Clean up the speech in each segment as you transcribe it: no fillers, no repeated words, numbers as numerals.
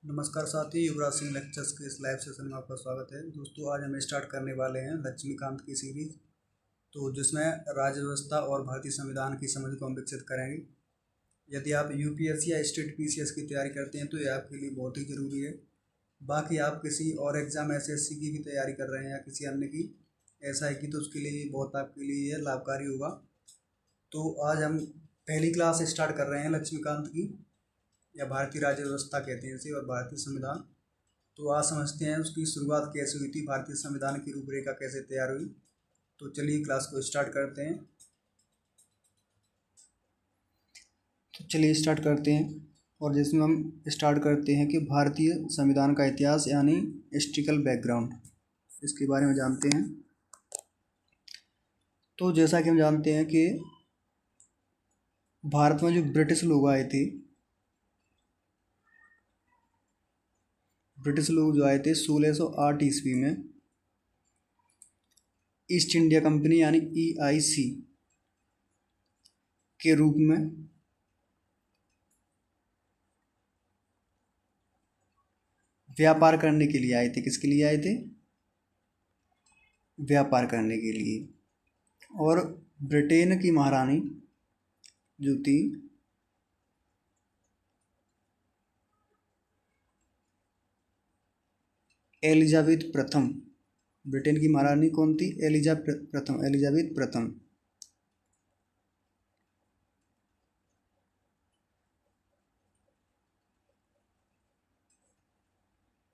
नमस्कार साथी, युवराज सिंह लेक्चर्स के इस लाइव सेशन में आपका स्वागत है। दोस्तों, आज हम स्टार्ट करने वाले हैं लक्ष्मीकांत की सीरीज, तो जिसमें राज्य व्यवस्था और भारतीय संविधान की समझ को हम विकसित करेंगे। यदि आप यूपीएससी या स्टेट पीसीएस की तैयारी करते हैं तो ये आपके लिए बहुत ही ज़रूरी है। बाकी आप किसी और एग्ज़ाम एसएससी की भी तैयारी कर रहे हैं या किसी अन्य की एसआई की, तो उसके लिए बहुत आपके लिए ये लाभकारी होगा। तो आज हम पहली क्लास स्टार्ट कर रहे हैं लक्ष्मीकांत की, या भारतीय राज्य व्यवस्था कहते हैं इसे, और भारतीय संविधान। तो आज समझते हैं उसकी शुरुआत कैसे हुई थी, भारतीय संविधान की रूपरेखा कैसे तैयार हुई। तो चलिए क्लास को स्टार्ट करते हैं। और जिसमें हम स्टार्ट करते हैं कि भारतीय संविधान का इतिहास यानी हिस्ट्रिकल बैकग्राउंड, इसके बारे में जानते हैं। तो जैसा कि हम जानते हैं कि भारत में जो ब्रिटिश लोग आए थे, ब्रिटिश लोग जो आए थे 1608 ईस्वी में, ईस्ट इंडिया कंपनी यानी ईआईसी के रूप में व्यापार करने के लिए आए थे। किसके लिए आए थे? व्यापार करने के लिए। और ब्रिटेन की महारानी जो थी एलिजाबेथ प्रथम, ब्रिटेन की महारानी कौन थी? एलिजाबेथ प्रथम।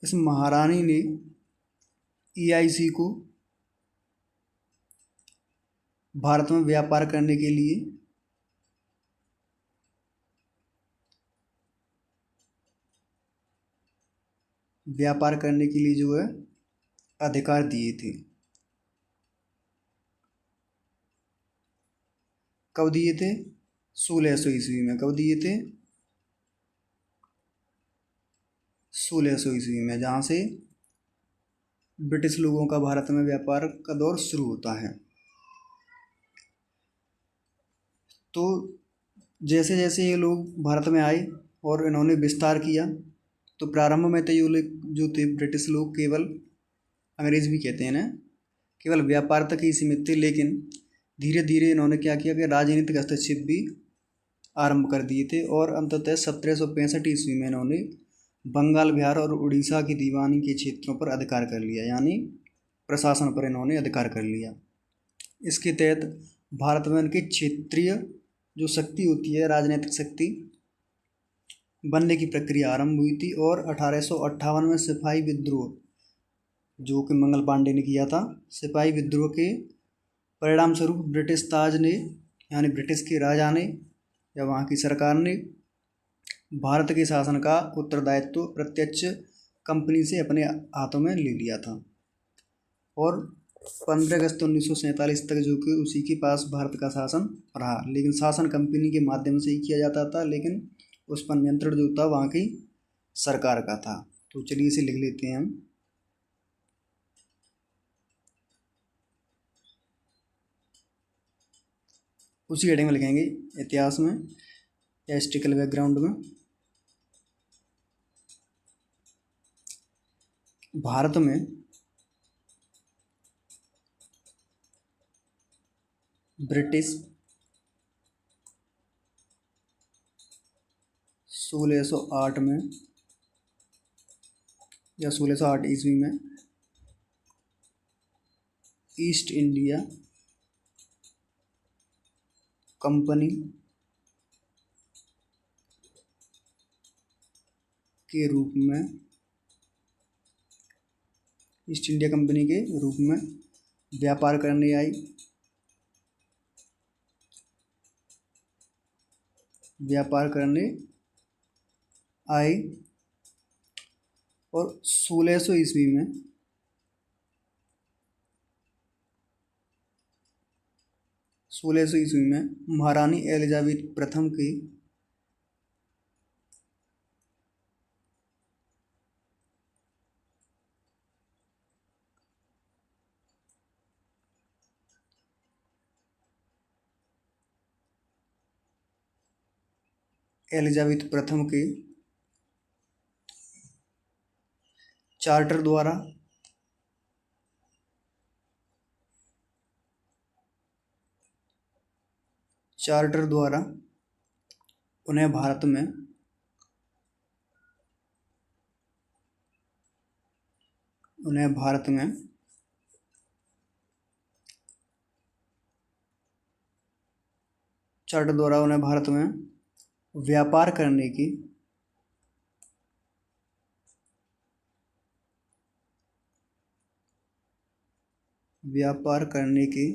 इस महारानी ने ईआईसी को भारत में व्यापार करने के लिए जो है अधिकार दिए थे। कब दिए थे? 1600 ईस्वी में। कब दिए थे? 1600 ईस्वी में, जहाँ से ब्रिटिश लोगों का भारत में व्यापार का दौर शुरू होता है। तो जैसे जैसे ये लोग भारत में आए और इन्होंने विस्तार किया, तो प्रारंभ में तो ये लोग जो थे ब्रिटिश लोग केवल, अंग्रेज भी कहते हैं ना, केवल व्यापार तक ही सीमित थे। लेकिन धीरे धीरे इन्होंने क्या किया कि राजनीतिक हस्तक्षेप भी आरंभ कर दिए थे। और अंततः 1765 ईस्वी में इन्होंने बंगाल, बिहार और उड़ीसा की दीवानी के क्षेत्रों पर अधिकार कर लिया, यानी प्रशासन पर इन्होंने अधिकार कर लिया। इसके तहत भारत में उनकी क्षेत्रीय जो शक्ति होती है, राजनीतिक शक्ति बनने की प्रक्रिया आरंभ हुई थी। और 1858 में सिपाही विद्रोह, जो कि मंगल पांडे ने किया था, सिपाही विद्रोह के परिणाम स्वरूप ब्रिटिश ताज ने, यानी ब्रिटिश के राजा ने या वहाँ की सरकार ने भारत के शासन का उत्तरदायित्व प्रत्यक्ष कंपनी से अपने हाथों में ले लिया था। और 15 अगस्त 1947 तक जो कि उसी के पास भारत का शासन रहा, लेकिन शासन कंपनी के माध्यम से ही किया जाता था, लेकिन उस पर नियंत्रण जो था वहाँ की सरकार का था। तो चलिए इसे लिख लेते हैं हम। उसी हेडिंग में लिखेंगे इतिहास में या हिस्ट्रिकल बैकग्राउंड में। भारत में ब्रिटिश 1608 में या 1608 ईस्वी में ईस्ट इंडिया कंपनी के रूप में, ईस्ट इंडिया कंपनी के रूप में व्यापार करने आई। और 1600 ईस्वी में महारानी एलिजाबेथ प्रथम के एलिजाबेथ प्रथम के चार्टर द्वारा उन्हें भारत में व्यापार करने की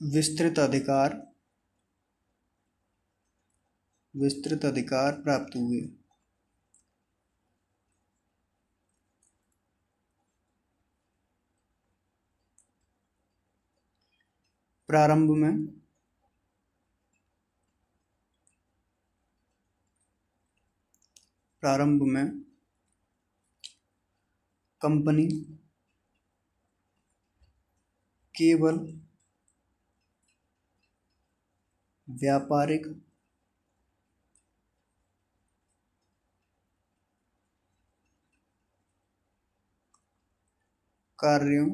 विस्तृत अधिकार प्राप्त हुए। प्रारंभ में कंपनी केवल व्यापारिक कार्यों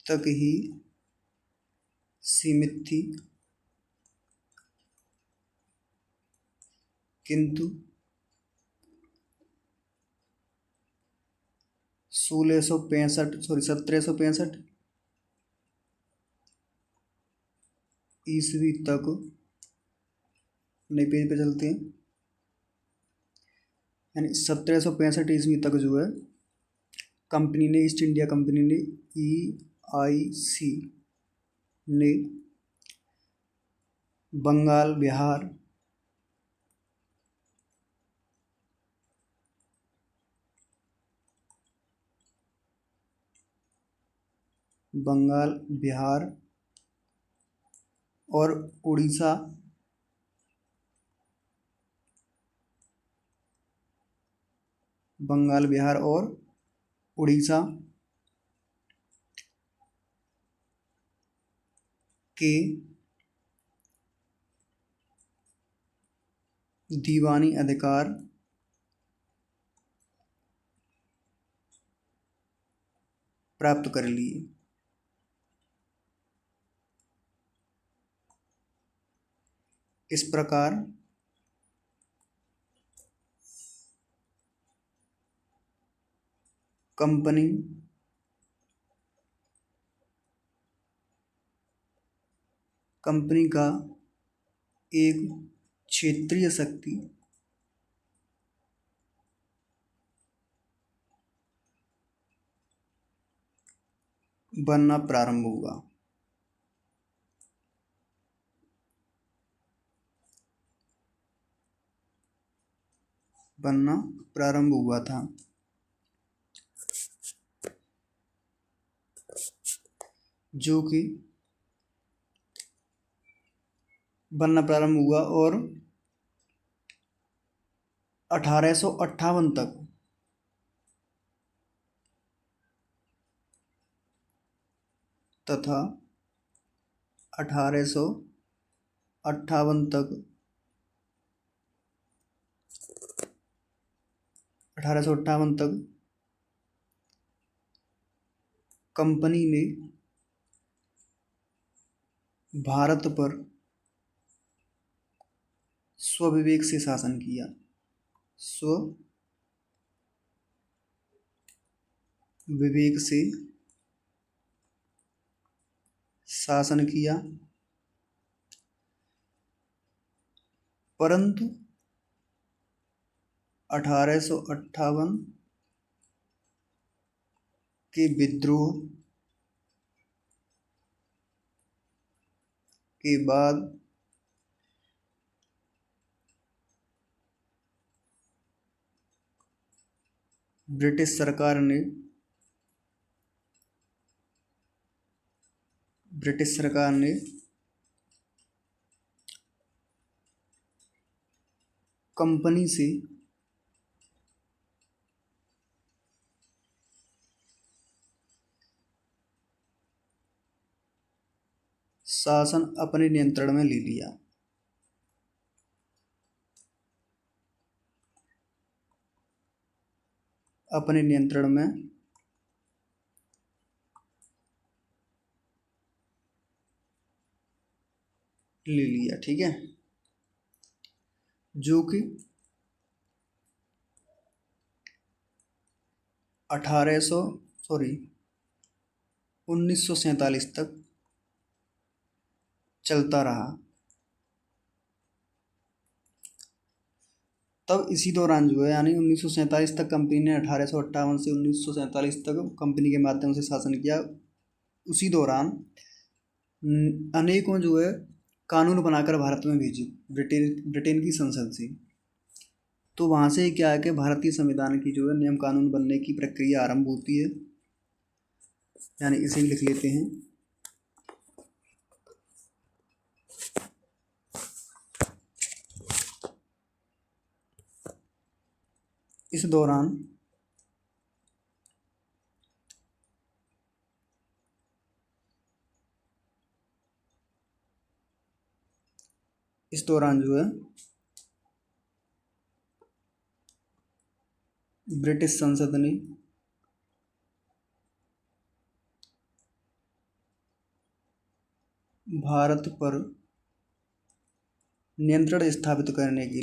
तक ही सीमित थी, किंतु 1765 ईस्वी तक, नए पेज पे चलते हैं, यानी 1765 ईस्वी तक जो है कंपनी ने, ईस्ट इंडिया कंपनी ने, EIC ने बंगाल बिहार और उड़ीसा के दीवानी अधिकार प्राप्त कर लिए। इस प्रकार कंपनी का एक क्षेत्रीय शक्ति बनना प्रारंभ हुआ था, जो कि बनना प्रारंभ हुआ और 1858 तक तथा 1858 तक कंपनी ने भारत पर स्वविवेक से शासन किया। परंतु 1858 के विद्रोह के बाद ब्रिटिश सरकार ने कंपनी से शासन अपने नियंत्रण में ले लिया। अपने नियंत्रण में ले लिया, ठीक है। जो कि 1947 तक चलता रहा। तब इसी दौरान जो है यानी 1947 तक कंपनी ने 1858 से 1947 तक कंपनी के माध्यम से शासन किया। उसी दौरान अनेकों जो है कानून बनाकर भारत में भेजे ब्रिटेन की संसद से। तो वहाँ से क्या है कि भारतीय संविधान की जो है नियम कानून बनने की प्रक्रिया आरंभ होती है। यानी इसे भी लिख लेते हैं। इस दौरान जो है ब्रिटिश संसद ने भारत पर नियंत्रण स्थापित करने के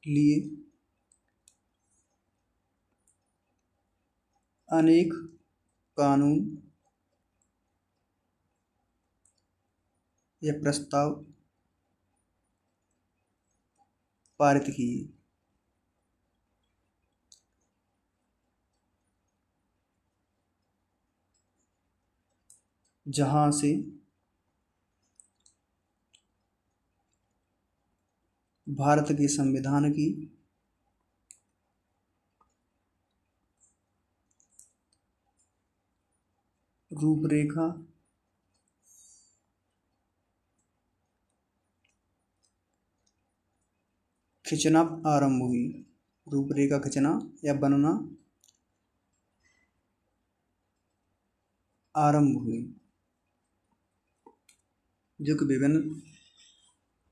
लिए अनेक कानून या प्रस्ताव पारित किए। जहां से भारत के संविधान की रूपरेखा खींचना आरंभ हुई। रूपरेखा खींचना या बनना आरंभ हुई, जो कि विभिन्न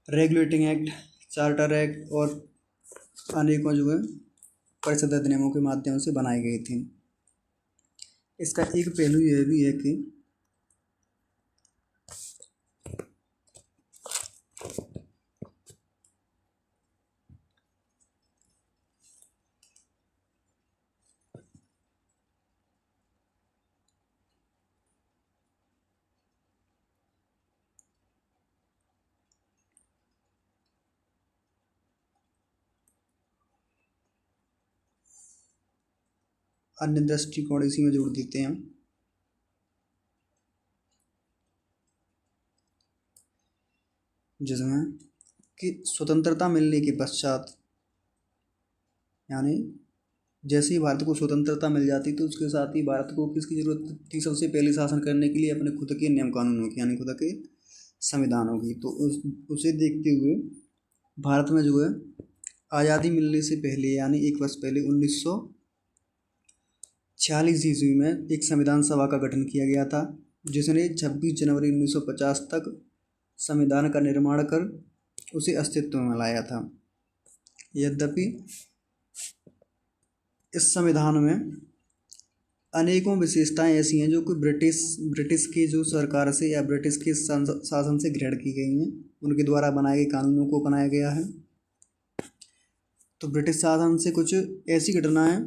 रेगुलेटिंग एक्ट, चार्टर एक्ट और अनेकों जो है परिषद अधिनियमों के माध्यम से बनाए गए थे। इसका एक पहलू यह भी है कि अन्य दृष्टिकोण इसी में जोड़ देते हैं। जिसमें कि स्वतंत्रता मिलने के पश्चात यानी जैसे ही भारत को स्वतंत्रता मिल जाती तो उसके साथ ही भारत को किसकी जरूरत थी? सबसे पहले शासन करने के लिए अपने खुद के नियम कानूनों की यानी खुद के संविधानों की। तो उसे देखते हुए भारत में जो है आज़ादी मिलने से पहले यानी 1 वर्ष पहले 1946 ईस्वी में एक संविधान सभा का गठन किया गया था, जिसने 26 जनवरी 1950 तक संविधान का निर्माण कर उसे अस्तित्व में लाया था। यद्यपि इस संविधान में अनेकों विशेषताएं ऐसी हैं जो कि ब्रिटिश की जो सरकार से या ब्रिटिश के शासन से ग्रहण की गई हैं, उनके द्वारा बनाए गए कानूनों को बनाया गया है। तो ब्रिटिश शासन से कुछ ऐसी घटनाएं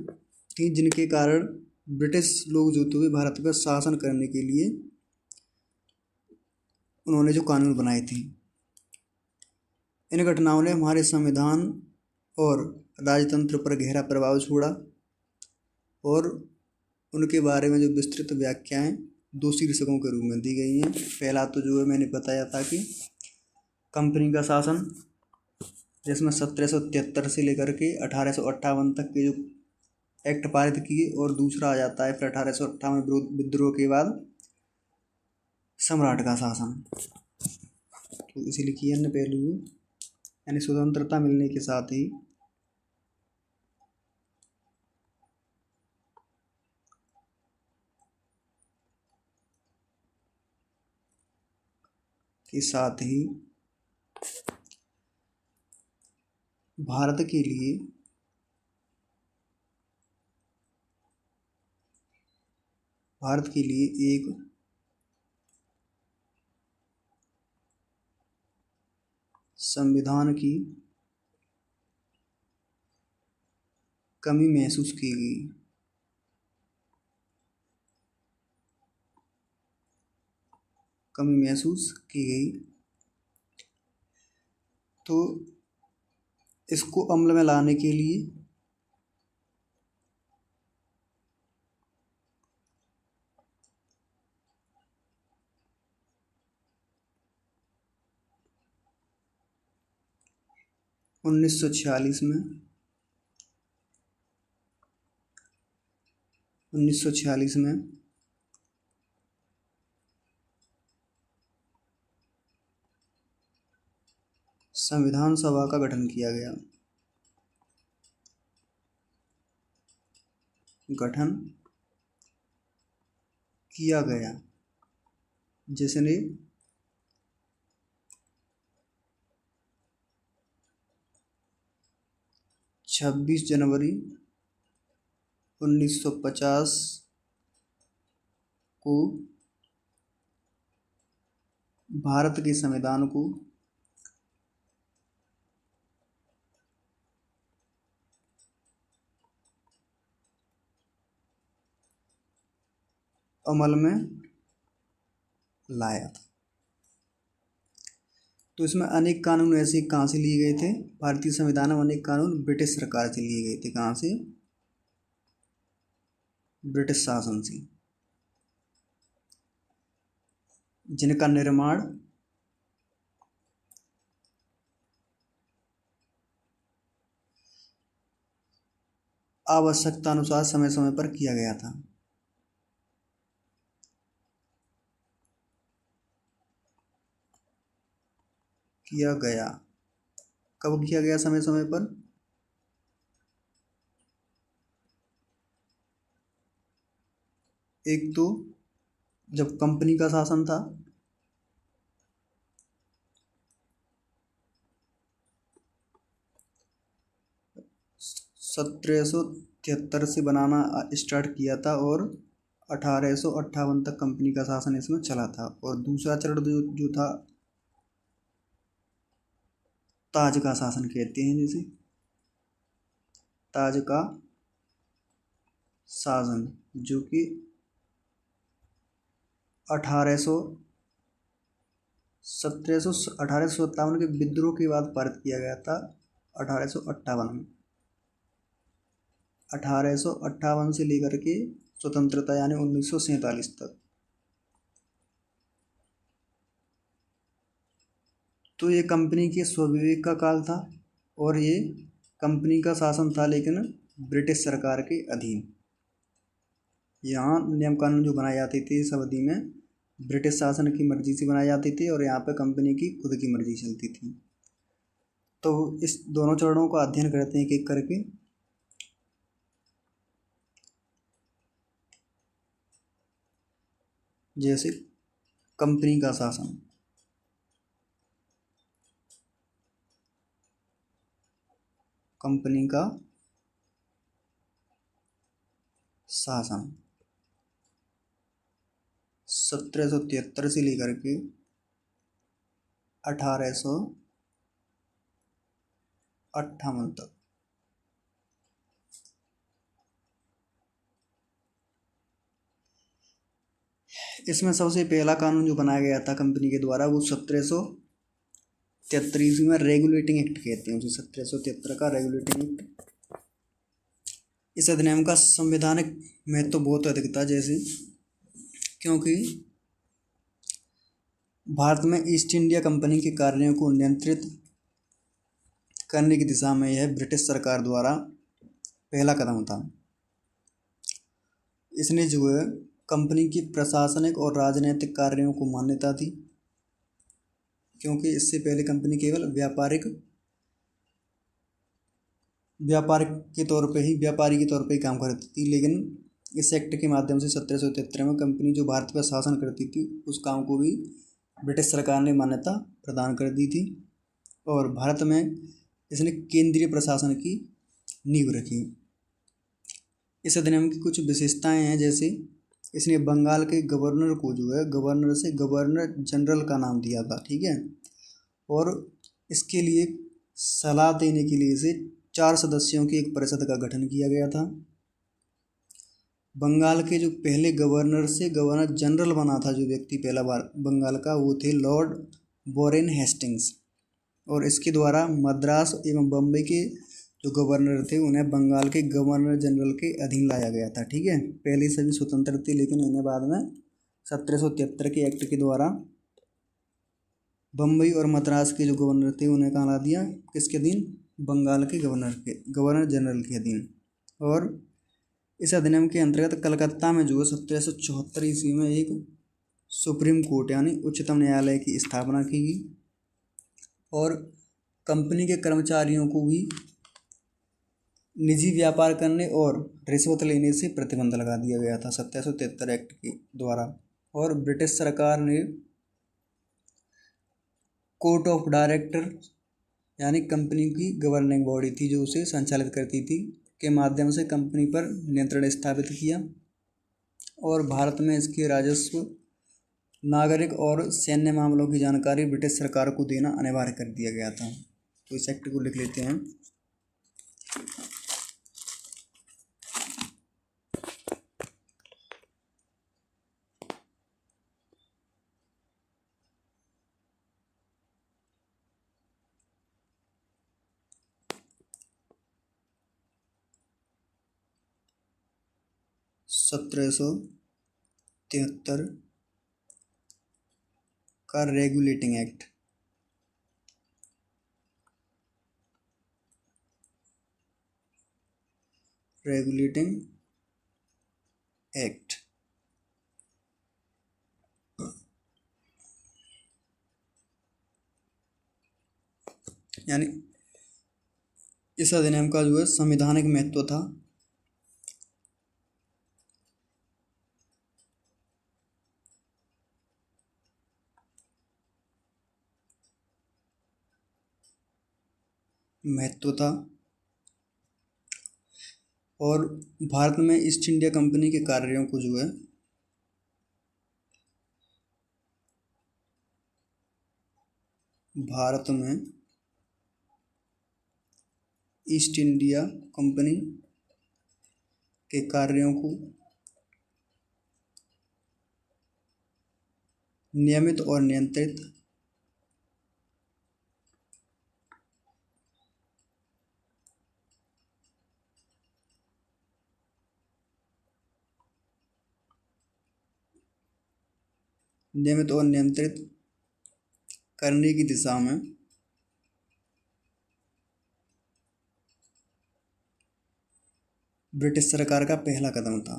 थी जिनके कारण ब्रिटिश लोग जो थे भारत पर शासन करने के लिए उन्होंने जो कानून बनाए थे। इन घटनाओं ने हमारे संविधान और राजतंत्र पर गहरा प्रभाव छोड़ा और उनके बारे में जो विस्तृत व्याख्याएं 2 शीर्षकों के रूप में दी गई हैं। पहला तो जो है मैंने बताया था कि कंपनी का शासन, जिसमें 1773 से लेकर के 1858 तक के जो एक्ट पारित किए, और दूसरा आ जाता है फिर 1858 विद्रोह के बाद सम्राट का शासन। तो इसे लिखिए अन्य पहलू। यानी स्वतंत्रता मिलने के साथ ही भारत के लिए एक संविधान की कमी महसूस की गई। तो इसको अमल में लाने के लिए उन्नीस सौ छियालीस में संविधान सभा का गठन किया गया। जिसने 26 जनवरी 1950 को भारत के संविधान को अमल में लाया था। तो इसमें अनेक कानून ऐसे कहाँ से लिए गए थे? भारतीय संविधान में अनेक कानून ब्रिटिश सरकार से लिए गए थे। कहाँ से? ब्रिटिश शासन से, जिनका निर्माण आवश्यकता अनुसार समय समय पर किया गया था। कब किया गया? समय समय पर। एक तो जब कंपनी का शासन था, सत्रह सौ तिहत्तर से बनाना स्टार्ट किया था और 1858 तक कंपनी का शासन इसमें चला था। और दूसरा चरण जो था, ताज का शासन कहते हैं, जिसे ताज का शासन, जो कि 1857 के विद्रोह के बाद पारित किया गया था। 1858 से लेकर के स्वतंत्रता यानी 1947 तक। तो ये कंपनी के स्वविवेक का काल था और ये कंपनी का शासन था, लेकिन ब्रिटिश सरकार के अधीन। यहाँ नियम कानून जो बनाए जाते थे इस अवधि में ब्रिटिश शासन की मर्जी से बनाए जाते थे और यहाँ पे कंपनी की खुद की मर्जी चलती थी। तो इस दोनों चरणों का अध्ययन करते हैं एक एक करके। जैसे कंपनी का शासन। कंपनी का शासन 1773 से लेकर के 1858 तक। इसमें सबसे पहला कानून जो बनाया गया था कंपनी के द्वारा वो 1773 ईस्वी में रेगुलेटिंग एक्ट कहते हैं उसे। 1773 का रेगुलेटिंग एक्ट। इस अधिनियम का संवैधानिक महत्व बहुत अधिक था, जैसे क्योंकि भारत में ईस्ट इंडिया कंपनी के कार्यों को नियंत्रित करने की दिशा में यह ब्रिटिश सरकार द्वारा पहला कदम था। इसने जो है कंपनी की प्रशासनिक और राजनीतिक कार्यों को मान्यता दी, क्योंकि इससे पहले कंपनी केवल व्यापारिक व्यापार के तौर पे ही व्यापारी के तौर पे ही काम करती थी, लेकिन इस एक्ट के माध्यम से 1773 में कंपनी जो भारत पर शासन करती थी उस काम को भी ब्रिटिश सरकार ने मान्यता प्रदान कर दी थी और भारत में इसने केंद्रीय प्रशासन की नींव रखी। इस अधिनियम की कुछ विशेषताएं हैं, जैसे इसने बंगाल के गवर्नर को जो है गवर्नर से गवर्नर जनरल का नाम दिया था, ठीक है। और इसके लिए सलाह देने के लिए इसे 4 सदस्यों की एक परिषद का गठन किया गया था। बंगाल के जो पहले गवर्नर से गवर्नर जनरल बना था जो व्यक्ति पहला बार बंगाल का, वो थे लॉर्ड वॉरेन हेस्टिंग्स। और इसके द्वारा मद्रास एवं बम्बई के जो गवर्नर थे उन्हें बंगाल के गवर्नर जनरल के अधीन लाया गया था, ठीक है। पहले सभी स्वतंत्र थे, लेकिन इन्हें बाद में 1773 के एक्ट के द्वारा बम्बई और मद्रास के जो गवर्नर थे उन्हें कहाँ ला दिया, किसके अधीन, बंगाल के गवर्नर जनरल के अधीन। और इस अधिनियम के अंतर्गत कलकत्ता में जो है 1774 ईस्वी में एक सुप्रीम कोर्ट यानी उच्चतम न्यायालय की स्थापना की गई और कंपनी के कर्मचारियों को भी निजी व्यापार करने और रिश्वत लेने से प्रतिबंध लगा दिया गया था 1773 एक्ट के द्वारा। और ब्रिटिश सरकार ने कोर्ट ऑफ डायरेक्टर यानी कंपनी की गवर्निंग बॉडी थी जो उसे संचालित करती थी, के माध्यम से कंपनी पर नियंत्रण स्थापित किया। और भारत में इसके राजस्व, नागरिक और सैन्य मामलों की जानकारी ब्रिटिश सरकार को देना अनिवार्य कर दिया गया था। तो इस एक्ट को लिख लेते हैं। सत्रह सौ तिहत्तर का रेगुलेटिंग एक्ट। रेगुलेटिंग एक्ट यानी इस अधिनियम का जो है संवैधानिक महत्व था। महत्व था और भारत में ईस्ट इंडिया कंपनी के कार्यों को जो है भारत में ईस्ट इंडिया कंपनी के कार्यों को नियमित और नियंत्रित करने की दिशा में ब्रिटिश सरकार का पहला कदम था।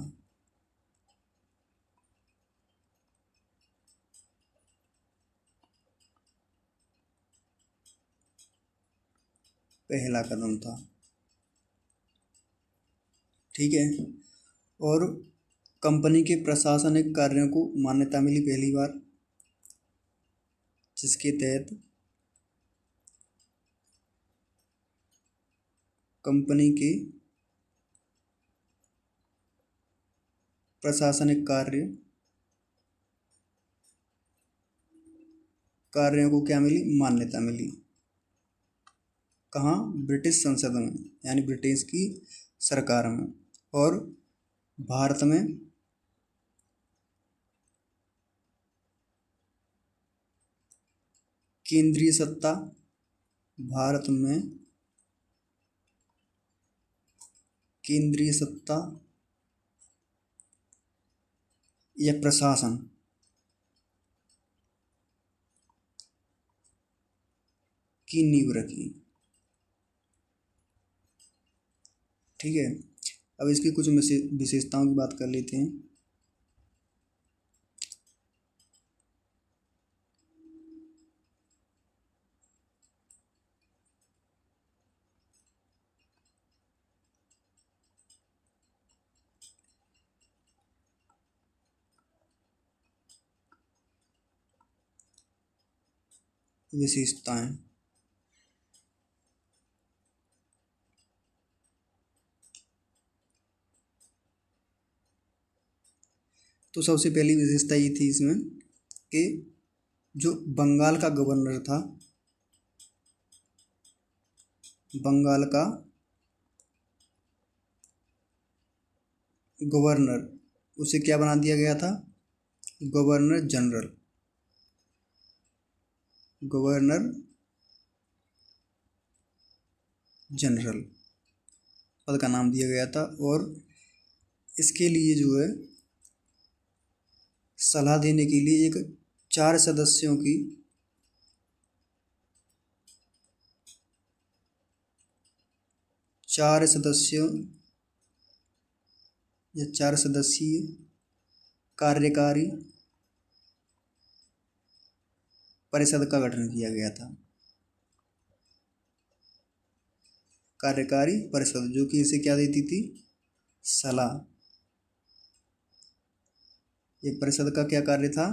पहला कदम था, ठीक है। और कंपनी के प्रशासनिक कार्यों को मान्यता मिली पहली बार, जिसके तहत कंपनी के प्रशासनिक कार्यों को क्या मिली, मान्यता मिली। कहाँ, ब्रिटिश संसद में यानी ब्रिटिश की सरकार में। और भारत में केंद्रीय सत्ता, भारत में केंद्रीय सत्ता या प्रशासन की नींव रखी, ठीक है। अब इसकी कुछ विशेषताओं की बात कर लेते हैं। विशेषताएं। तो सबसे पहली विशेषता ये थी इसमें कि जो बंगाल का गवर्नर था, बंगाल का गवर्नर, उसे क्या बना दिया गया था, गवर्नर जनरल, गवर्नर जनरल पद का नाम दिया गया था। और इसके लिए जो है सलाह देने के लिए एक 4 सदस्यों की 4 सदस्यों या 4 सदस्यीय कार्यकारी परिषद का गठन किया गया था। कार्यकारी परिषद जो कि इसे क्या देती थी, सलाह। एक परिषद का क्या कार्य था,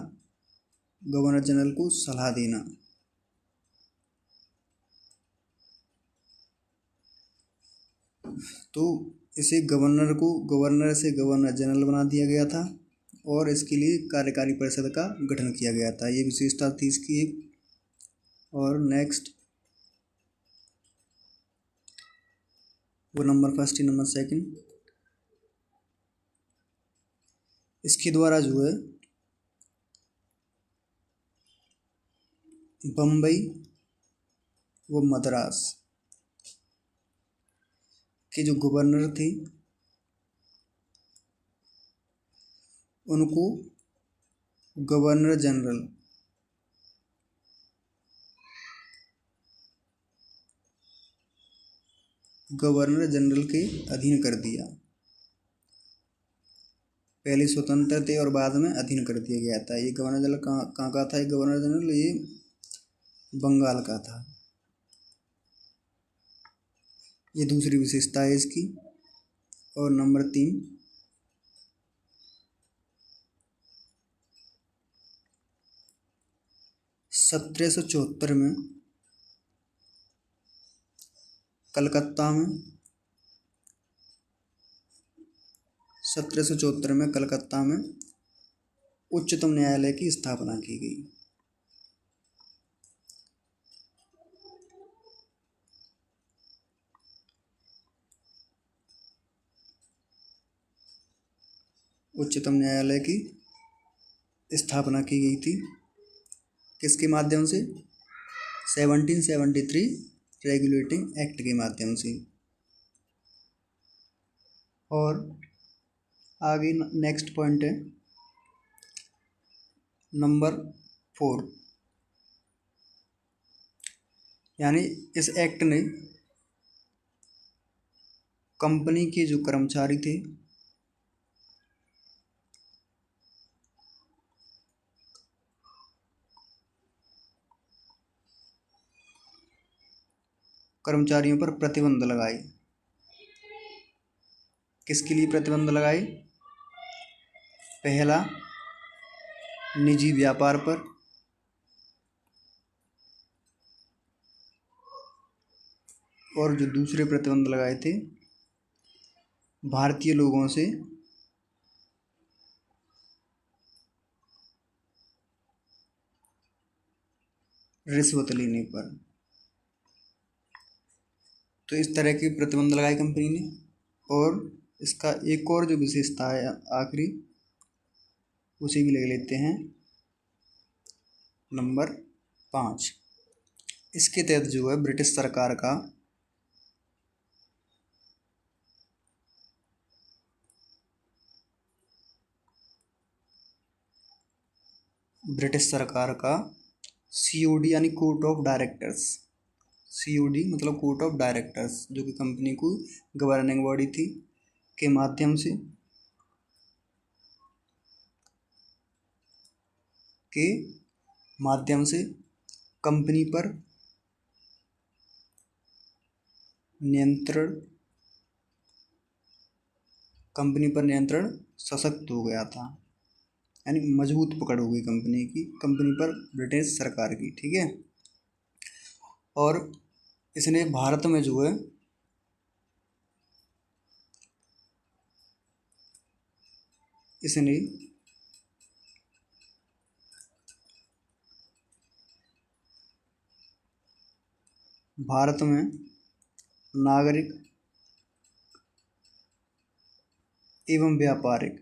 गवर्नर जनरल को सलाह देना। तो इसे गवर्नर से गवर्नर जनरल बना दिया गया था और इसके लिए कार्यकारी परिषद का गठन किया गया था। ये विशेषता थी इसकी एक। और नेक्स्ट वो नंबर फर्स्ट ही नंबर सेकंड, इसके द्वारा जो है बम्बई व मद्रास के जो गवर्नर थे उनको गवर्नर जनरल के अधीन कर दिया। पहले स्वतंत्र थे और बाद में अधीन कर दिया गया था। ये गवर्नर जनरल कहाँ का था, ये गवर्नर जनरल ये बंगाल का था। ये दूसरी विशेषता है इसकी। और नंबर 3, सत्रह सौ चौहत्तर में कलकत्ता में 1774 में कलकत्ता में उच्चतम न्यायालय की स्थापना की गई। उच्चतम न्यायालय की स्थापना की गई थी किसके माध्यम से, 1773 रेगुलेटिंग एक्ट के माध्यम से। और आगे नेक्स्ट पॉइंट है नंबर 4, यानी इस एक्ट ने कंपनी के जो कर्मचारी थे कर्मचारियों पर प्रतिबंध लगाए। किसके लिए प्रतिबंध लगाए, पहला निजी व्यापार पर, और जो दूसरे प्रतिबंध लगाए थे भारतीय लोगों से रिश्वत लेने पर। तो इस तरह के प्रतिबंध लगाए कंपनी ने। और इसका एक और जो विशेषता है आखिरी, उसे भी ले लेते हैं नंबर 5। इसके तहत जो है ब्रिटिश सरकार का COD यानी कोर्ट ऑफ डायरेक्टर्स, COD मतलब कोर्ट ऑफ डायरेक्टर्स, जो कि कंपनी को गवर्निंग बॉडी थी, के माध्यम से कंपनी पर नियंत्रण सशक्त हो गया था, यानी मजबूत पकड़ हो गई कंपनी पर ब्रिटिश सरकार की। ठीक है। और इसने भारत में जो है इसने भारत में नागरिक एवं व्यापारिक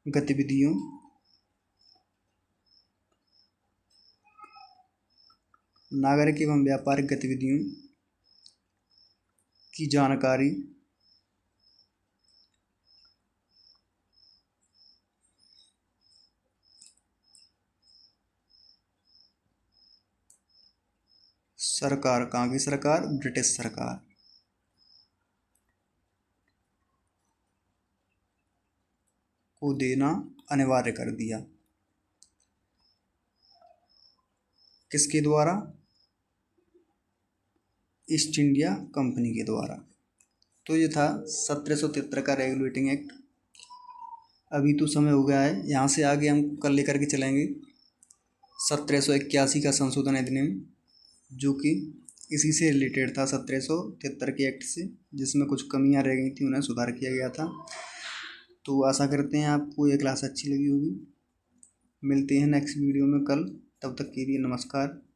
गतिविधियों नागरिक एवं व्यापारिक गतिविधियों की जानकारी सरकार, कहाँ की सरकार? ब्रिटिश सरकार को देना अनिवार्य कर दिया। किसके द्वारा? ईस्ट इंडिया कंपनी के द्वारा। तो ये था 1773 का रेगुलेटिंग एक्ट। अभी तो समय हो गया है, यहाँ से आगे हम कल लेकर के चलेंगे 1781 का संशोधन अधिनियम, जो कि इसी से रिलेटेड था 1773 के एक्ट से, जिसमें कुछ कमियां रह गई थी, उन्हें सुधार किया गया था। तो आशा करते हैं आपको ये क्लास अच्छी लगी होगी। मिलते हैं नेक्स्ट वीडियो में कल, तब तक के लिए नमस्कार।